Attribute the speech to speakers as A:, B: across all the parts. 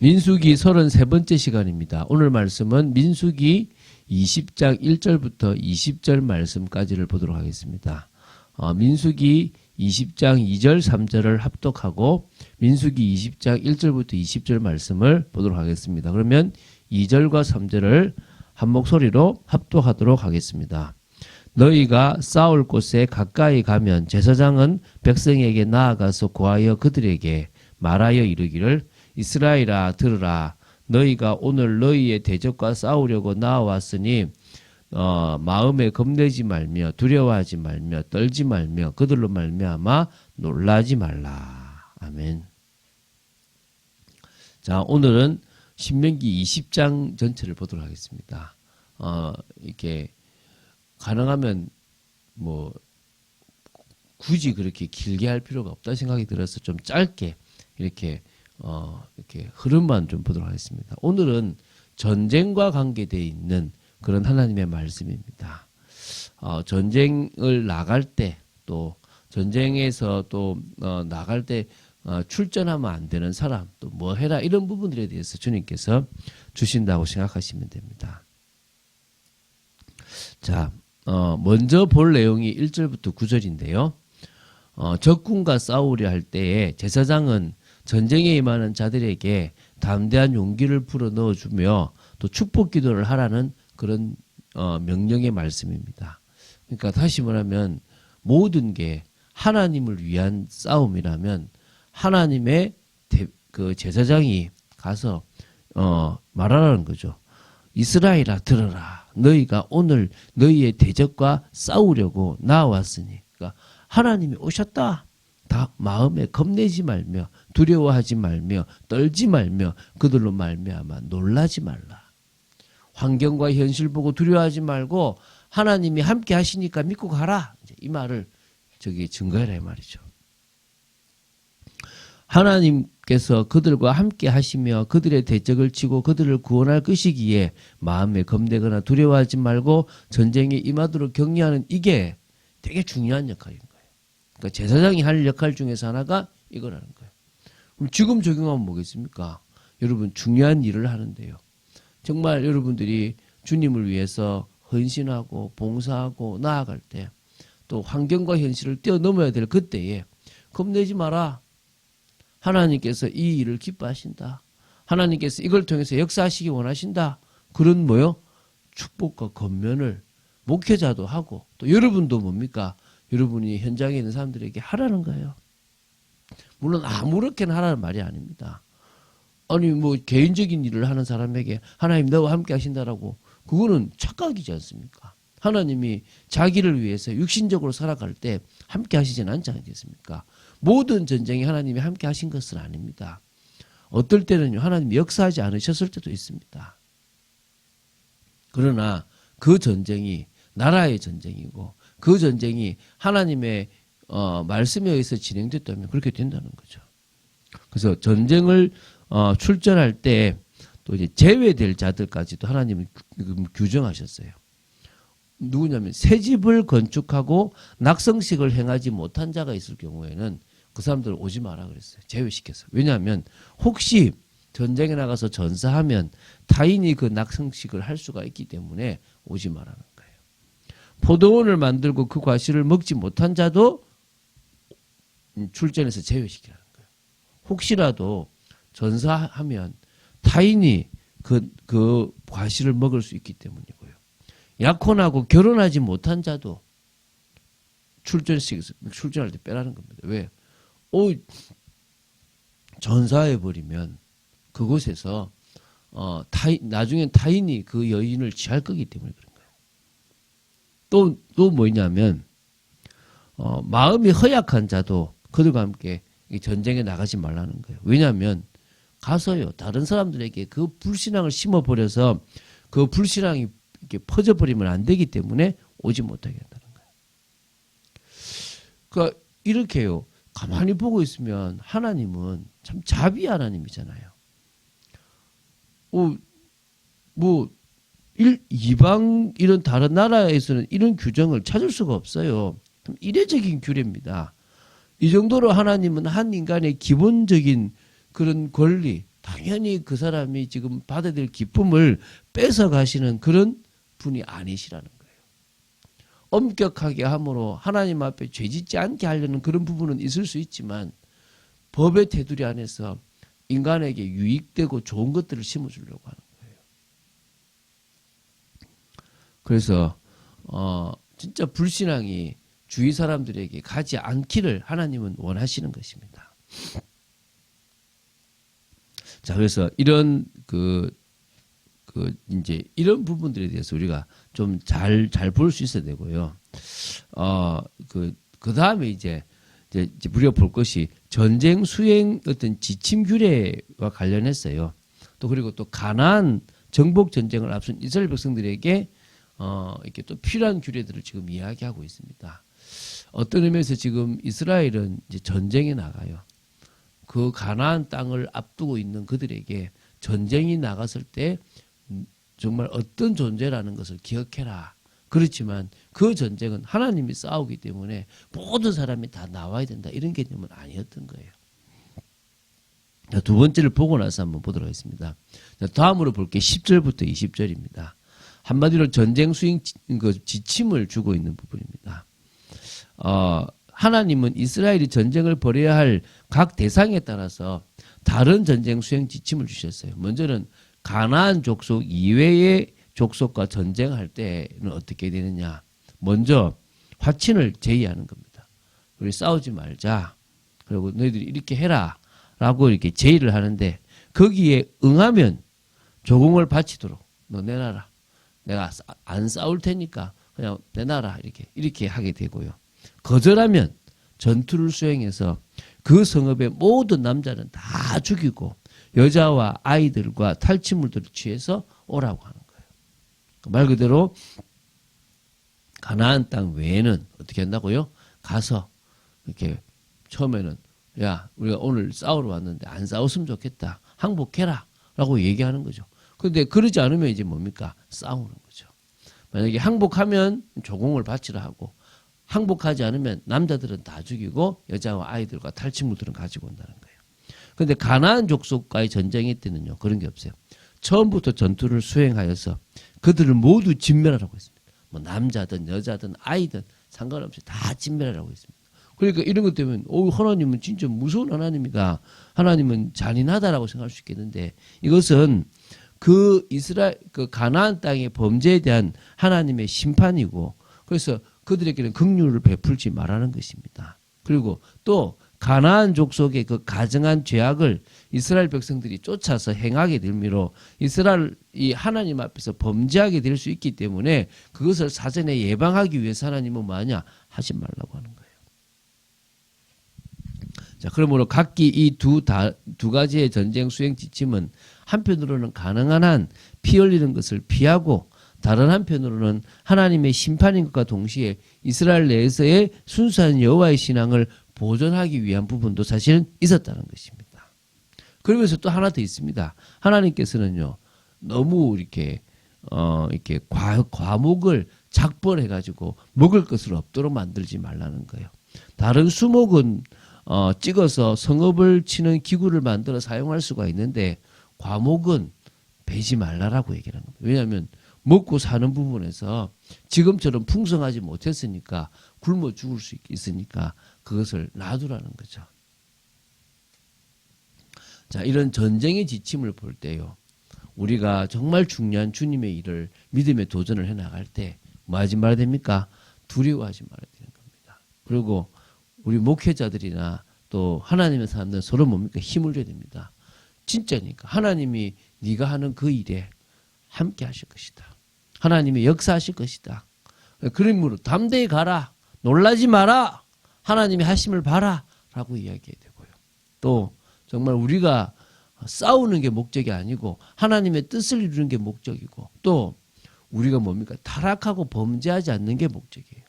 A: 민수기 33번째 시간입니다. 오늘 말씀은 민수기 20장 1절부터 20절 말씀까지를 보도록 하겠습니다. 민수기 20장 2절 3절을 합독하고 민수기 20장 1절부터 20절 말씀을 보도록 하겠습니다. 그러면 2절과 3절을 한 목소리로 합독하도록 하겠습니다. 너희가 싸울 곳에 가까이 가면 제사장은 백성에게 나아가서 고하여 그들에게 말하여 이르기를 이스라엘아 들으라. 너희가 오늘 너희의 대적과 싸우려고 나와왔으니 마음에 겁내지 말며 두려워하지 말며 떨지 말며 그들로 말미암아 놀라지 말라. 아멘. 자, 오늘은 신명기 20장 전체를 보도록 하겠습니다. 이렇게 가능하면 뭐 굳이 그렇게 길게 할 필요가 없다 생각이 들어서 좀 짧게 이렇게 흐름만 좀 보도록 하겠습니다. 오늘은 전쟁과 관계되어 있는 그런 하나님의 말씀입니다. 전쟁을 나갈 때 또 전쟁에서 또 나갈 때 출전하면 안 되는 사람 또 뭐 해라 이런 부분들에 대해서 주님께서 주신다고 생각하시면 됩니다. 자, 먼저 볼 내용이 1절부터 9절인데요. 적군과 싸우려 할 때에 제사장은 전쟁에 임하는 자들에게 담대한 용기를 불어 넣어주며 또 축복 기도를 하라는 그런 명령의 말씀입니다. 그러니까 다시 말하면 모든 게 하나님을 위한 싸움이라면 하나님의 그 제사장이 가서 말하라는 거죠. 이스라엘아 들어라. 너희가 오늘 너희의 대적과 싸우려고 나왔으니. 그러니까 하나님이 오셨다. 다 마음에 겁내지 말며 두려워하지 말며 떨지 말며 그들로 말미암아 놀라지 말라. 환경과 현실 보고 두려워하지 말고 하나님이 함께 하시니까 믿고 가라. 이 말을 증거해라 이 말이죠. 하나님께서 그들과 함께 하시며 그들의 대적을 치고 그들을 구원할 것이기에 마음에 겁내거나 두려워하지 말고 전쟁에 임하도록 격려하는 이게 되게 중요한 역할인 거예요. 그러니까 제사장이 할 역할 중에서 하나가 이거라는 거예요. 그럼 지금 적용하면 뭐겠습니까? 여러분 중요한 일을 하는데요. 정말 여러분들이 주님을 위해서 헌신하고 봉사하고 나아갈 때 또 환경과 현실을 뛰어넘어야 될 그때에 겁내지 마라. 하나님께서 이 일을 기뻐하신다. 하나님께서 이걸 통해서 역사하시기 원하신다. 그런 축복과 권면을 목회자도 하고 또 여러분도 뭡니까? 여러분이 현장에 있는 사람들에게 하라는 거예요. 물론 아무렇게나 하라는 말이 아닙니다. 아니 개인적인 일을 하는 사람에게 하나님 너와 함께 하신다라고 그거는 착각이지 않습니까? 하나님이 자기를 위해서 육신적으로 살아갈 때 함께 하시진 않지 않겠습니까? 모든 전쟁에 하나님이 함께 하신 것은 아닙니다. 어떨 때는요 하나님이 역사하지 않으셨을 때도 있습니다. 그러나 그 전쟁이 나라의 전쟁이고 그 전쟁이 하나님의 말씀에 의해서 진행됐다면 그렇게 된다는 거죠. 그래서 전쟁을 출전할 때 또 이제 제외될 자들까지도 하나님은 규정하셨어요. 누구냐면 새 집을 건축하고 낙성식을 행하지 못한 자가 있을 경우에는 그 사람들 오지 마라 그랬어요. 제외시켰어요. 왜냐하면 혹시 전쟁에 나가서 전사하면 타인이 그 낙성식을 할 수가 있기 때문에 오지 말라는 거예요. 포도원을 만들고 그 과실을 먹지 못한 자도 출전해서 제외시키라는 거예요. 혹시라도 전사하면 타인이 그 과실을 먹을 수 있기 때문이고요. 약혼하고 결혼하지 못한 자도 출전할 때 빼라는 겁니다. 왜? 전사해버리면 그곳에서 나중엔 타인이 그 여인을 취할 거기 때문에 그런 거예요. 또 뭐냐면 마음이 허약한 자도 그들과 함께 전쟁에 나가지 말라는 거예요. 왜냐하면 가서요 다른 사람들에게 그 불신앙을 심어버려서 그 불신앙이 이렇게 퍼져버리면 안 되기 때문에 오지 못하게 한다는 거예요. 그러니까 이렇게요 가만히 보고 있으면 하나님은 참 자비 하나님이잖아요. 이방 이런 다른 나라에서는 이런 규정을 찾을 수가 없어요. 이례적인 규례입니다. 이 정도로 하나님은 한 인간의 기본적인 그런 권리, 당연히 그 사람이 지금 받아야 될 기쁨을 뺏어 가시는 그런 분이 아니시라는 거예요. 엄격하게 함으로 하나님 앞에 죄짓지 않게 하려는 그런 부분은 있을 수 있지만 법의 테두리 안에서 인간에게 유익되고 좋은 것들을 심어주려고 하는 거예요. 그래서 진짜 불신앙이 주위 사람들에게 가지 않기를 하나님은 원하시는 것입니다. 자, 그래서 이런 이제 이런 부분들에 대해서 우리가 좀 잘 볼 수 있어야 되고요. 그 다음에 이제 우리가 볼 것이 전쟁 수행 어떤 지침 규례와 관련했어요. 또 그리고 또 가나안 정복 전쟁을 앞둔 이스라엘 백성들에게 이렇게 또 필요한 규례들을 지금 이야기하고 있습니다. 어떤 의미에서 지금 이스라엘은 이제 전쟁에 나가요. 그 가나안 땅을 앞두고 있는 그들에게 전쟁이 나갔을 때 정말 어떤 존재라는 것을 기억해라. 그렇지만 그 전쟁은 하나님이 싸우기 때문에 모든 사람이 다 나와야 된다. 이런 개념은 아니었던 거예요. 자, 두 번째를 보고 나서 한번 보도록 하겠습니다. 자, 다음으로 볼 게 10절부터 20절입니다. 한마디로 전쟁 수행 지침을 주고 있는 부분입니다. 하나님은 이스라엘이 전쟁을 벌여야 할 각 대상에 따라서 다른 전쟁 수행 지침을 주셨어요. 먼저는 가나안 족속 이외의 족속과 전쟁할 때는 어떻게 되느냐. 먼저 화친을 제의하는 겁니다. 우리 싸우지 말자. 그리고 너희들이 이렇게 해라. 라고 이렇게 제의를 하는데 거기에 응하면 조공을 바치도록 너 내놔라. 내가 안 싸울 테니까 그냥 내놔라. 이렇게 하게 되고요. 거절하면 전투를 수행해서 그 성읍의 모든 남자는 다 죽이고 여자와 아이들과 탈취물들을 취해서 오라고 하는 거예요. 말 그대로 가나안 땅 외에는 어떻게 한다고요? 가서 이렇게 처음에는 야 우리가 오늘 싸우러 왔는데 안 싸웠으면 좋겠다. 항복해라 라고 얘기하는 거죠. 그런데 그러지 않으면 이제 뭡니까? 싸우는 거죠. 만약에 항복하면 조공을 바치라 하고 항복하지 않으면 남자들은 다 죽이고 여자와 아이들과 탈취물들은 가지고 온다는 거예요. 그런데 가나안 족속과의 전쟁의 때는요. 그런 게 없어요. 처음부터 전투를 수행하여서 그들을 모두 진멸하라고 했습니다. 뭐 남자든 여자든 아이든 상관없이 다 진멸하라고 했습니다. 그러니까 이런 것 때문에 하나님은 진짜 무서운 하나님이다. 하나님은 잔인하다라고 생각할 수 있겠는데 이것은 그 가나안 땅의 범죄에 대한 하나님의 심판이고 그래서 그들에게는 긍휼을 베풀지 말라는 것입니다. 그리고 또 가나안 족속의 그 가정한 죄악을 이스라엘 백성들이 쫓아서 행하게 될미로 이스라엘이 하나님 앞에서 범죄하게 될 수 있기 때문에 그것을 사전에 예방하기 위해서 하나님은 뭐하냐? 하지 말라고 하는 거예요. 자, 그러므로 각기 이 두 가지의 전쟁 수행 지침은 한편으로는 가능한 한 피 흘리는 것을 피하고 다른 한편으로는 하나님의 심판인 것과 동시에 이스라엘 내에서의 순수한 여호와의 신앙을 보존하기 위한 부분도 사실은 있었다는 것입니다. 그러면서 또 하나 더 있습니다. 하나님께서는요, 너무 이렇게 과목을 작벌해가지고 먹을 것을 없도록 만들지 말라는 거예요. 다른 수목은 찍어서 성읍을 치는 기구를 만들어 사용할 수가 있는데 과목은 베지 말라라고 얘기하는 겁니다. 왜냐하면 먹고 사는 부분에서 지금처럼 풍성하지 못했으니까 굶어 죽을 수 있으니까 그것을 놔두라는 거죠. 자, 이런 전쟁의 지침을 볼 때요. 우리가 정말 중요한 주님의 일을 믿음의 도전을 해나갈 때 뭐 하지 말아야 됩니까? 두려워하지 말아야 되는 겁니다. 그리고 우리 목회자들이나 또 하나님의 사람들은 서로 뭡니까? 힘을 줘야 됩니다. 진짜니까 하나님이 네가 하는 그 일에 함께 하실 것이다. 하나님이 역사하실 것이다. 그러므로 담대히 가라. 놀라지 마라. 하나님이 하심을 봐라. 라고 이야기해야 되고요. 또 정말 우리가 싸우는 게 목적이 아니고 하나님의 뜻을 이루는 게 목적이고 또 우리가 뭡니까? 타락하고 범죄하지 않는 게 목적이에요.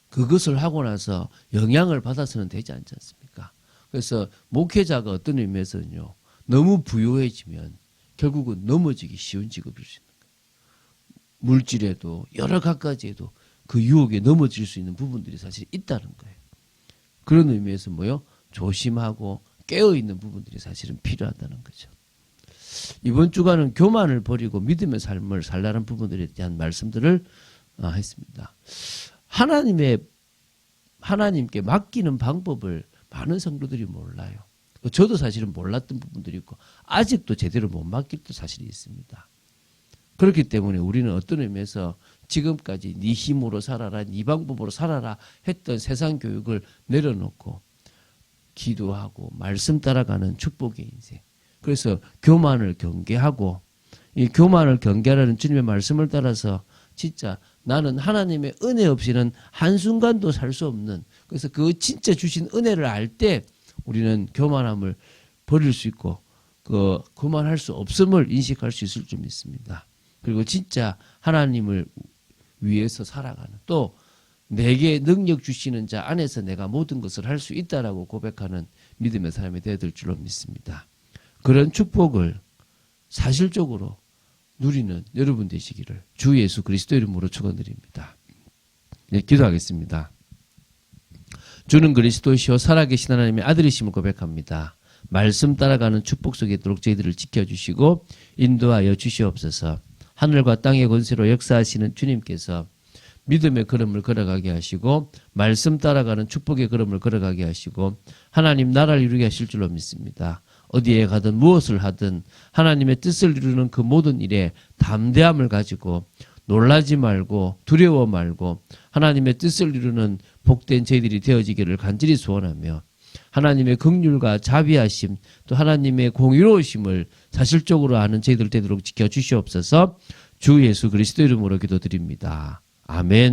A: 그것을 하고 나서 영향을 받아서는 되지 않지 않습니까? 그래서 목회자가 어떤 의미에서는요. 너무 부유해지면 결국은 넘어지기 쉬운 직업일 수 있는 거예요. 물질에도 여러 가지에도 그 유혹에 넘어질 수 있는 부분들이 사실 있다는 거예요. 그런 의미에서 뭐요? 조심하고 깨어있는 부분들이 사실은 필요하다는 거죠. 이번 주간은 교만을 버리고 믿음의 삶을 살라는 부분들에 대한 말씀들을 했습니다. 하나님께 맡기는 방법을 많은 성도들이 몰라요. 저도 사실은 몰랐던 부분들이 있고 아직도 제대로 못 맡길 때 사실이 있습니다. 그렇기 때문에 우리는 어떤 의미에서 지금까지 네 힘으로 살아라, 네 방법으로 살아라 했던 세상 교육을 내려놓고 기도하고 말씀 따라가는 축복의 인생. 그래서 교만을 경계하고 이 교만을 경계하라는 주님의 말씀을 따라서 진짜 나는 하나님의 은혜 없이는 한순간도 살 수 없는, 그래서 그 진짜 주신 은혜를 알 때 우리는 교만함을 버릴 수 있고 그 교만할 수 없음을 인식할 수 있을 줄 믿습니다. 그리고 진짜 하나님을 위해서 살아가는, 또 내게 능력 주시는 자 안에서 내가 모든 것을 할 수 있다라고 고백하는 믿음의 사람이 되어야 될 줄로 믿습니다. 그런 축복을 사실적으로 누리는 여러분 되시기를 주 예수 그리스도 이름으로 축원드립니다. 네, 기도하겠습니다. 주는 그리스도시요 살아계신 하나님의 아들이심을 고백합니다. 말씀 따라가는 축복 속에 있도록 저희들을 지켜주시고 인도하여 주시옵소서. 하늘과 땅의 권세로 역사하시는 주님께서 믿음의 걸음을 걸어가게 하시고 말씀 따라가는 축복의 걸음을 걸어가게 하시고 하나님 나라를 이루게 하실 줄로 믿습니다. 어디에 가든 무엇을 하든 하나님의 뜻을 이루는 그 모든 일에 담대함을 가지고 놀라지 말고 두려워 말고 하나님의 뜻을 이루는 복된 저희들이 되어지기를 간절히 소원하며 하나님의 긍휼과 자비하심 또 하나님의 공의로우심을 사실적으로 아는 저희들 되도록 지켜주시옵소서. 주 예수 그리스도 이름으로 기도드립니다. 아멘.